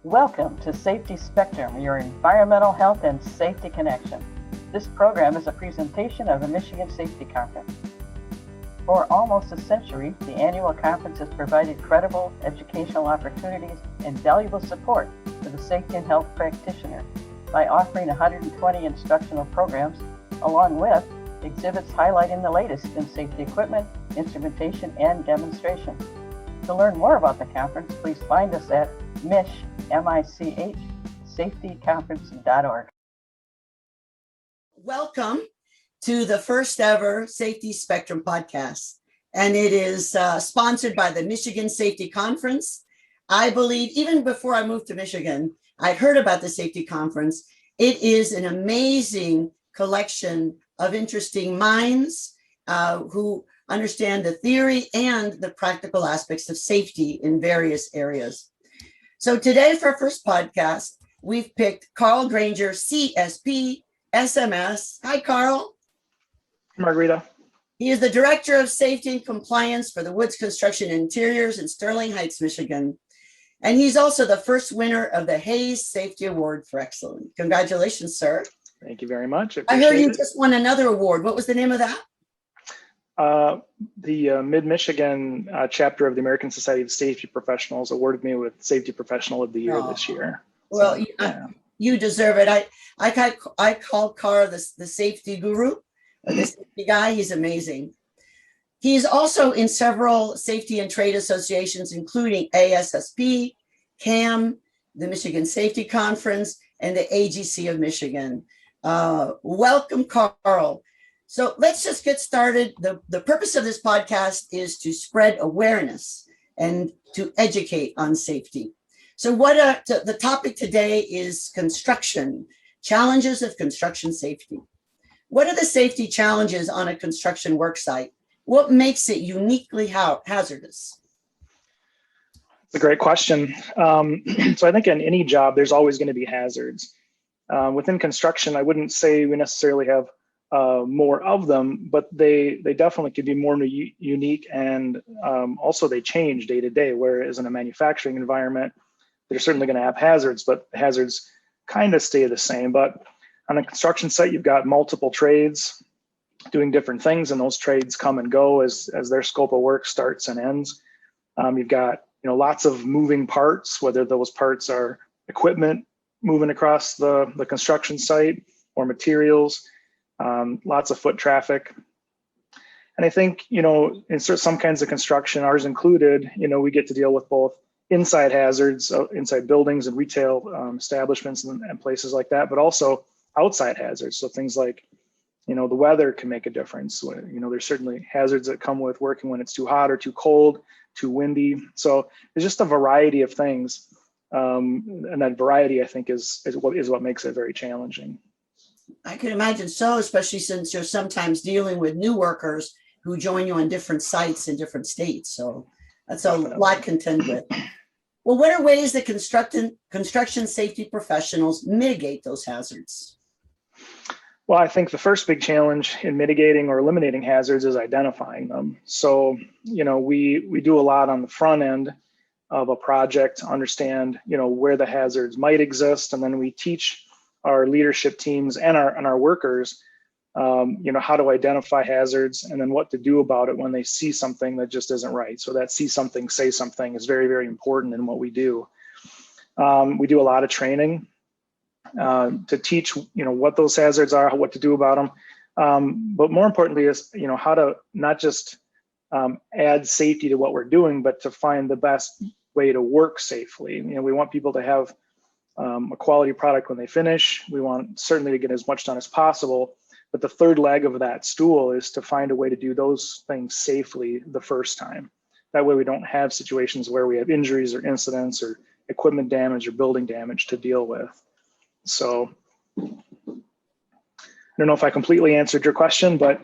Welcome to Safety Spectrum, your environmental health and safety connection. This program is a presentation of the Michigan Safety Conference. For almost a century, the annual conference has provided credible educational opportunities and valuable support to the safety and health practitioner by offering 120 instructional programs, along with exhibits highlighting the latest in safety equipment, instrumentation, and demonstration. To learn more about the conference, please find us at MICH, safetyconference.org. Welcome to the first ever Safety Spectrum podcast. And it is sponsored by the Michigan Safety Conference. I believe even before I moved to Michigan, I'd heard about the Safety Conference. It is an amazing collection of interesting minds who understand the theory and the practical aspects of safety in various areas. So today for our first podcast, we've picked Carl Granger, CSP, SMS. Hi, Carl. Margarita. He is the Director of Safety and Compliance for the Woods Construction Interiors in Sterling Heights, Michigan. And he's also the first winner of the Hayes Safety Award for Excellence. Congratulations, sir. Thank you very much. I heard you just won another award. What was the name of that? The Mid-Michigan chapter of the American Society of Safety Professionals awarded me with Safety Professional of the Year this year. Well, so, you deserve it. I call Carl the safety guru, the safety guy. He's amazing. He's also in several safety and trade associations, including ASSP, CAM, the Michigan Safety Conference, and the AGC of Michigan. Welcome, Carl. So let's just get started. The purpose of this podcast is to spread awareness and to educate on safety. So the topic today is construction, challenges of construction safety. What are the safety challenges on a construction work site? What makes it uniquely hazardous? It's a great question. So I think in any job, there's always going to be hazards. Within construction, I wouldn't say we necessarily have more of them, but they definitely could be more unique, and also they change day to day, whereas in a manufacturing environment, they're certainly going to have hazards, but hazards kind of stay the same. But on a construction site, you've got multiple trades doing different things, and those trades come and go as their scope of work starts and ends. You've got lots of moving parts, whether those parts are equipment moving across the construction site or materials, lots of foot traffic. And I think, in some kinds of construction, ours included, we get to deal with both inside hazards, inside buildings and retail establishments and places like that, but also outside hazards. So things like, the weather can make a difference. There's certainly hazards that come with working when it's too hot or too cold, too windy. So there's just a variety of things. And that variety, I think, is what makes it very challenging. I can imagine so, especially since you're sometimes dealing with new workers who join you on different sites in different states. So that's a lot to contend with. Well, what are ways that construction safety professionals mitigate those hazards? Well, I think the first big challenge in mitigating or eliminating hazards is identifying them. So, we do a lot on the front end of a project to understand, where the hazards might exist, and then we teach our leadership teams and our workers, how to identify hazards and then what to do about it when they see something that just isn't right. So that see something, say something is very, very important in what we do. We do a lot of training to teach, what those hazards are, what to do about them. But more importantly is, how to not just add safety to what we're doing, but to find the best way to work safely. We want people to have a quality product when they finish. We want certainly to get as much done as possible. But the third leg of that stool is to find a way to do those things safely the first time. That way we don't have situations where we have injuries or incidents or equipment damage or building damage to deal with. So I don't know if I completely answered your question, but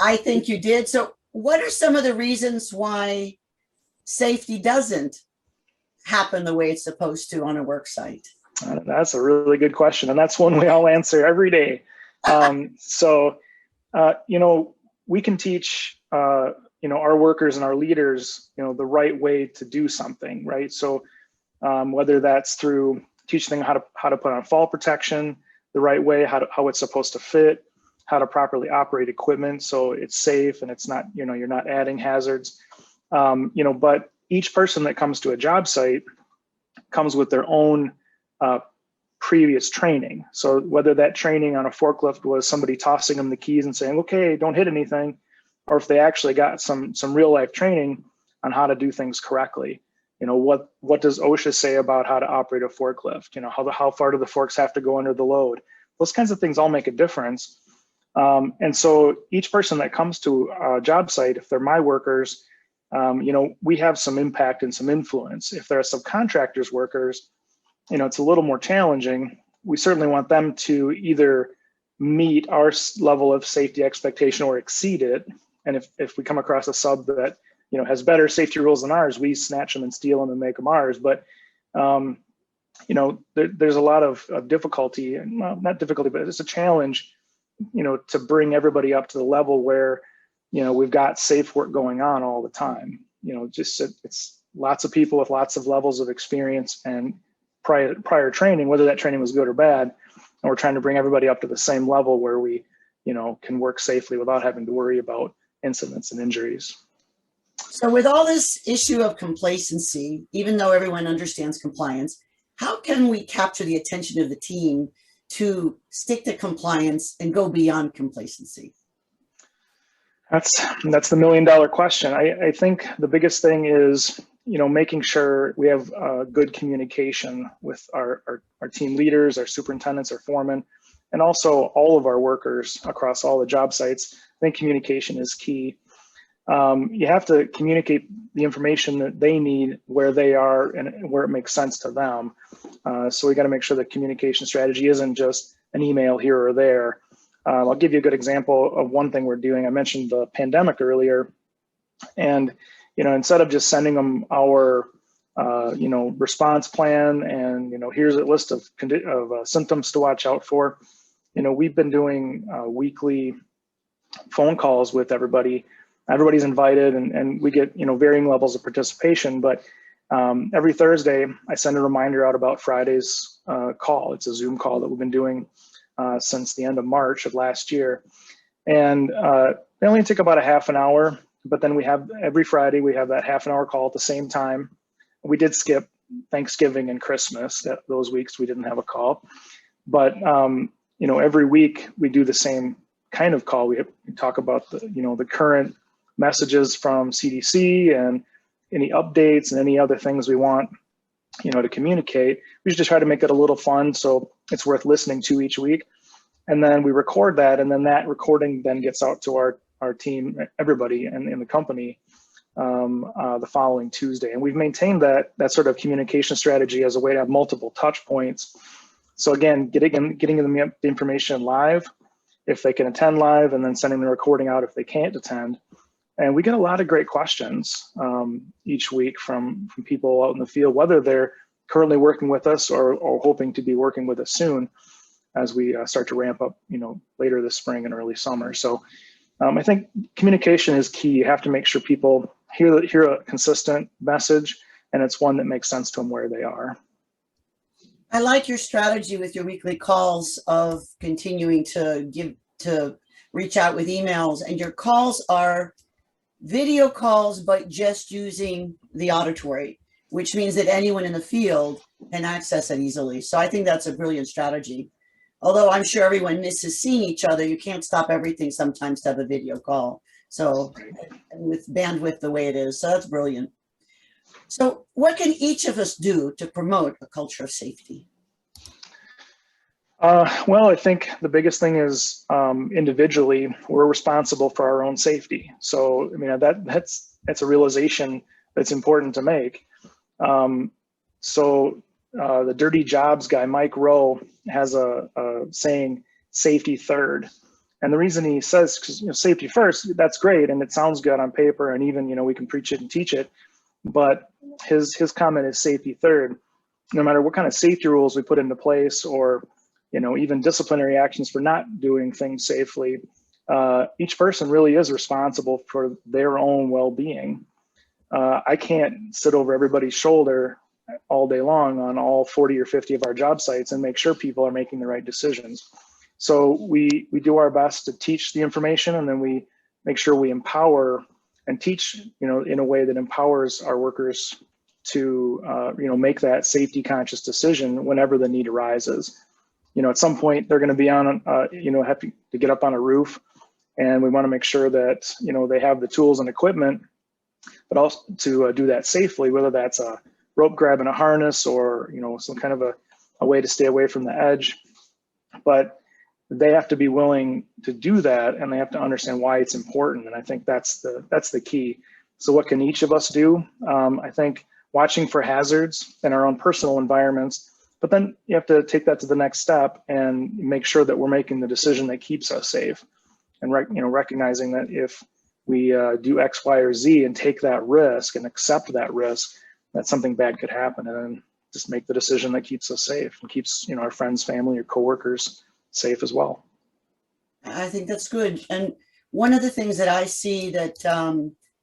I think you did. So what are some of the reasons why safety doesn't happen the way it's supposed to on a work site? That's a really good question. And that's one we all answer every day. We can teach, our workers and our leaders, the right way to do something, right? So whether that's through teaching them how to put on fall protection the right way, how it's supposed to fit, how to properly operate equipment so it's safe and it's not, you're not adding hazards. But each person that comes to a job site comes with their own previous training. So whether that training on a forklift was somebody tossing them the keys and saying, okay, don't hit anything, or if they actually got some real life training on how to do things correctly. What does OSHA say about how to operate a forklift? How far do the forks have to go under the load? Those kinds of things all make a difference. And so each person that comes to a job site, if they're my workers, we have some impact and some influence. If they're subcontractors workers, it's a little more challenging. We certainly want them to either meet our level of safety expectation or exceed it. And if we come across a sub that has better safety rules than ours, we snatch them and steal them and make them ours. But there's a lot of difficulty, and well, not difficulty, but it's a challenge, to bring everybody up to the level where we've got safe work going on all the time. It's lots of people with lots of levels of experience and prior training, whether that training was good or bad, and we're trying to bring everybody up to the same level where we can work safely without having to worry about incidents and injuries. So with all this issue of complacency, even though everyone understands compliance, how can we capture the attention of the team to stick to compliance and go beyond complacency? That's the $1 million question. I think the biggest thing is, making sure we have good communication with our team leaders, our superintendents, our foremen, and also all of our workers across all the job sites. I think communication is key. You have to communicate the information that they need where they are and where it makes sense to them. So we got to make sure the communication strategy isn't just an email here or there. I'll give you a good example of one thing we're doing. I mentioned the pandemic earlier, and instead of just sending them our response plan and here's a list of symptoms to watch out for, we've been doing weekly phone calls with everybody. Everybody's invited, and we get varying levels of participation. But every Thursday, I send a reminder out about Friday's call. It's a Zoom call that we've been doing since the end of March of last year, and they only take about a half an hour. But then every Friday we have that half an hour call at the same time. We did skip Thanksgiving and Christmas. Those weeks we didn't have a call, but every week we do the same kind of call. We talk about the current messages from CDC and any updates and any other things we want to communicate. We just try to make it a little fun so it's worth listening to each week. And then we record that, and then that recording then gets out to our team, everybody in the company, the following Tuesday. And we've maintained that sort of communication strategy as a way to have multiple touch points. So again, getting them the information live if they can attend live, and then sending the recording out if they can't attend. And we get a lot of great questions each week from people out in the field, whether they're currently working with us or hoping to be working with us soon as we start to ramp up, later this spring and early summer. So I think communication is key. You have to make sure people hear a consistent message, and it's one that makes sense to them where they are. I like your strategy with your weekly calls of continuing to reach out with emails, and your calls are video calls, but just using the auditory, which means that anyone in the field can access it easily. So I think that's a brilliant strategy. Although I'm sure everyone misses seeing each other, you can't stop everything sometimes to have a video call. So with bandwidth the way it is, so that's brilliant. So what can each of us do to promote a culture of safety? Well, I think the biggest thing is individually, we're responsible for our own safety. So, I mean, that's a realization that's important to make. The Dirty Jobs guy, Mike Rowe, has a saying, safety third. And the reason he says, because safety first, that's great, and it sounds good on paper, and even we can preach it and teach it. But his comment is safety third. No matter what kind of safety rules we put into place, or even disciplinary actions for not doing things safely, each person really is responsible for their own well-being. I can't sit over everybody's shoulder all day long on all 40 or 50 of our job sites and make sure people are making the right decisions. So we do our best to teach the information, and then we make sure we empower and teach, in a way that empowers our workers to, make that safety conscious decision whenever the need arises. At some point they're going to be on, have to get up on a roof, and we want to make sure that, they have the tools and equipment, but also to do that safely, whether that's a rope grab and a harness or, some kind of a way to stay away from the edge. But they have to be willing to do that, and they have to understand why it's important. And I think that's the key. So what can each of us do? I think watching for hazards in our own personal environments, but then you have to take that to the next step and make sure that we're making the decision that keeps us safe. And recognizing that if we do X, Y, or Z and take that risk and accept that risk, that something bad could happen, and then just make the decision that keeps us safe and keeps our friends, family, or coworkers safe as well. I think that's good. And one of the things that I see that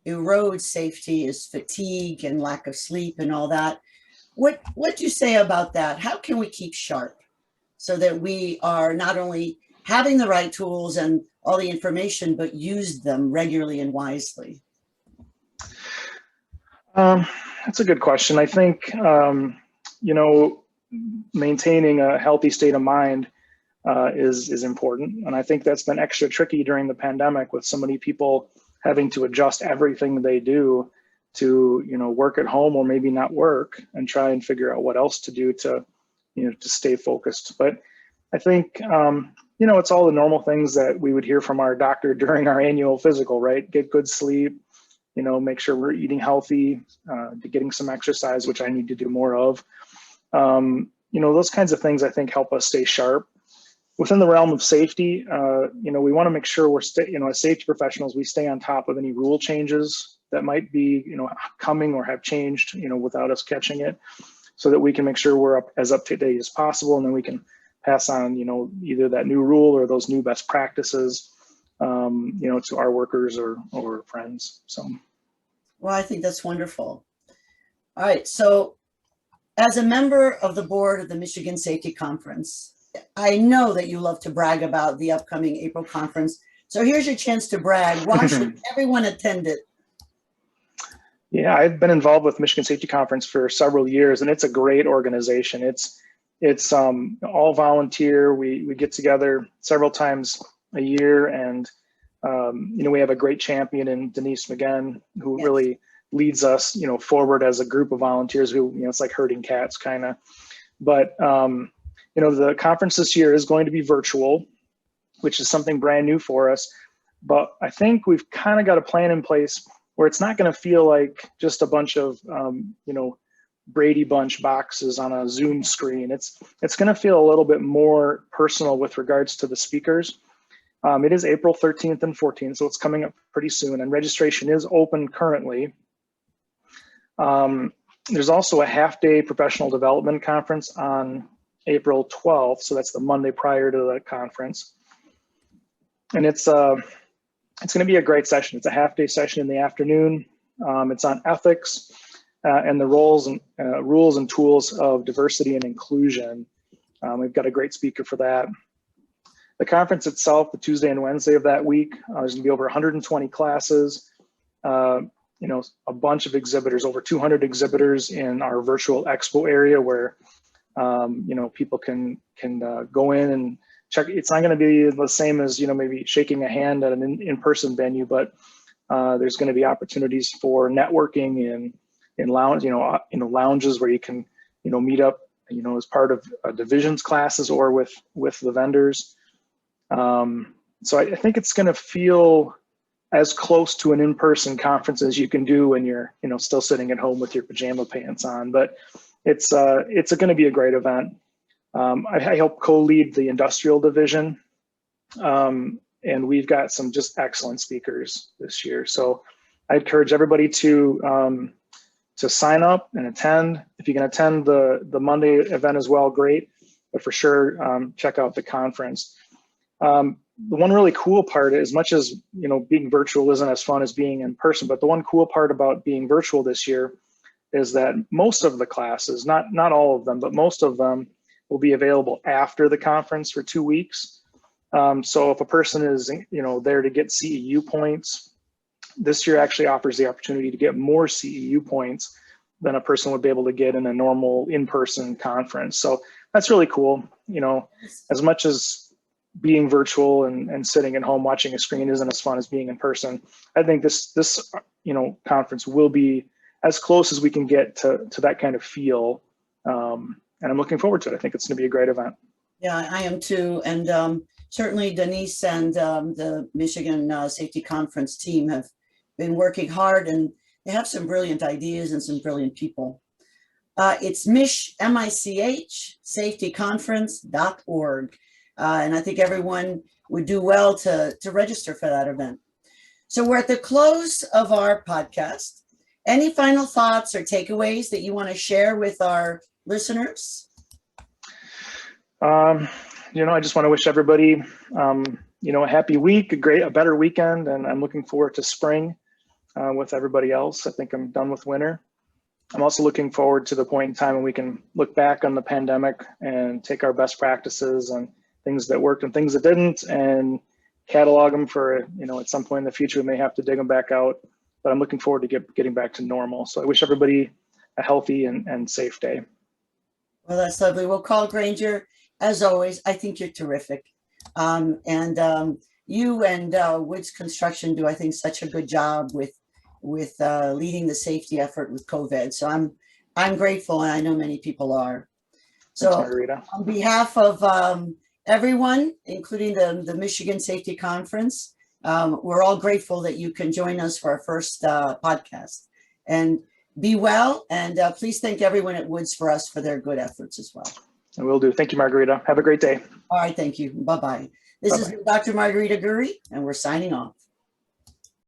erodes safety is fatigue and lack of sleep and all that. What do you say about that? How can we keep sharp so that we are not only having the right tools and all the information, but use them regularly and wisely? That's a good question. I think, maintaining a healthy state of mind is important. And I think that's been extra tricky during the pandemic, with so many people having to adjust everything they do to, work at home or maybe not work, and try and figure out what else to do to, to stay focused. But I think, it's all the normal things that we would hear from our doctor during our annual physical, right? Get good sleep, make sure we're eating healthy, getting some exercise, which I need to do more of. Those kinds of things I think help us stay sharp. Within the realm of safety, we want to make sure we're as safety professionals, we stay on top of any rule changes that might be, coming or have changed, without us catching it, so that we can make sure we're as up to date as possible, and then we can pass on, either that new rule or those new best practices, to our workers or friends. So. Well, I think that's wonderful. All right. So as a member of the board of the Michigan Safety Conference, I know that you love to brag about the upcoming April conference. So here's your chance to brag. Why should everyone attend it? Yeah, I've been involved with Michigan Safety Conference for several years, and it's a great organization. It's all volunteer. We get together several times a year, and we have a great champion in Denise McGinn, who Yes. really leads us, forward as a group of volunteers who, it's like herding cats kind of. But the conference this year is going to be virtual, which is something brand new for us. But I think we've kind of got a plan in place where it's not going to feel like just a bunch of, Brady Bunch boxes on a Zoom screen. It's going to feel a little bit more personal with regards to the speakers. It is April 13th and 14th, so it's coming up pretty soon, and registration is open currently. There's also a half-day professional development conference on April 12th, so that's the Monday prior to the conference. And it's going to be a great session. It's a half-day session in the afternoon. It's on ethics and the rules and tools of diversity and inclusion. We've got a great speaker for that. The conference itself, the Tuesday and Wednesday of that week, there's going to be over 120 classes, a bunch of exhibitors, over 200 exhibitors in our virtual expo area where, people can go in and check. It's not going to be the same as, maybe shaking a hand at an in-person venue, but there's going to be opportunities for networking in lounge, lounges where you can, meet up, as part of divisions classes or with the vendors. So I think it's going to feel as close to an in-person conference as you can do when you're, still sitting at home with your pajama pants on. But it's going to be a great event. I help co-lead the industrial division, and we've got some just excellent speakers this year. So I encourage everybody to sign up and attend. If you can attend the Monday event as well, great. But for sure, check out the conference. The one really cool part, as much as being virtual isn't as fun as being in person, but the one cool part about being virtual this year is that most of the classes, not all of them, but most of them will be available after the conference for 2 weeks. So if a person is, there to get CEU points, this year actually offers the opportunity to get more CEU points than a person would be able to get in a normal in-person conference. So that's really cool. As much as being virtual and sitting at home watching a screen isn't as fun as being in person, I think this conference will be as close as we can get to that kind of feel. And I'm looking forward to it. I think it's going to be a great event. Yeah, I am too. And certainly Denise and the Michigan Safety Conference team have been working hard, and they have some brilliant ideas and some brilliant people. It's MICH, M-I-C-H, safetyconference.org. And I think everyone would do well to register for that event. So we're at the close of our podcast. Any final thoughts or takeaways that you want to share with our listeners? I just want to wish everybody, a happy week, a better weekend, and I'm looking forward to spring with everybody else. I think I'm done with winter. I'm also looking forward to the point in time when we can look back on the pandemic and take our best practices and things that worked and things that didn't, and catalog them for, at some point in the future, we may have to dig them back out. But I'm looking forward to getting back to normal. So I wish everybody a healthy and safe day. Well, that's lovely. Well, Carl Granger, as always, I think you're terrific. You and Woods Construction do, I think, such a good job with leading the safety effort with COVID. So I'm grateful, and I know many people are. So Thanks, Margarita. On behalf of everyone, including the Michigan Safety Conference, we're all grateful that you can join us for our first podcast. And be well, and please thank everyone at Woods for us for their good efforts as well. I will do. Thank you, Margarita. Have a great day. All right, thank you. Bye-bye. This is Dr. Margarita Guri, and we're signing off.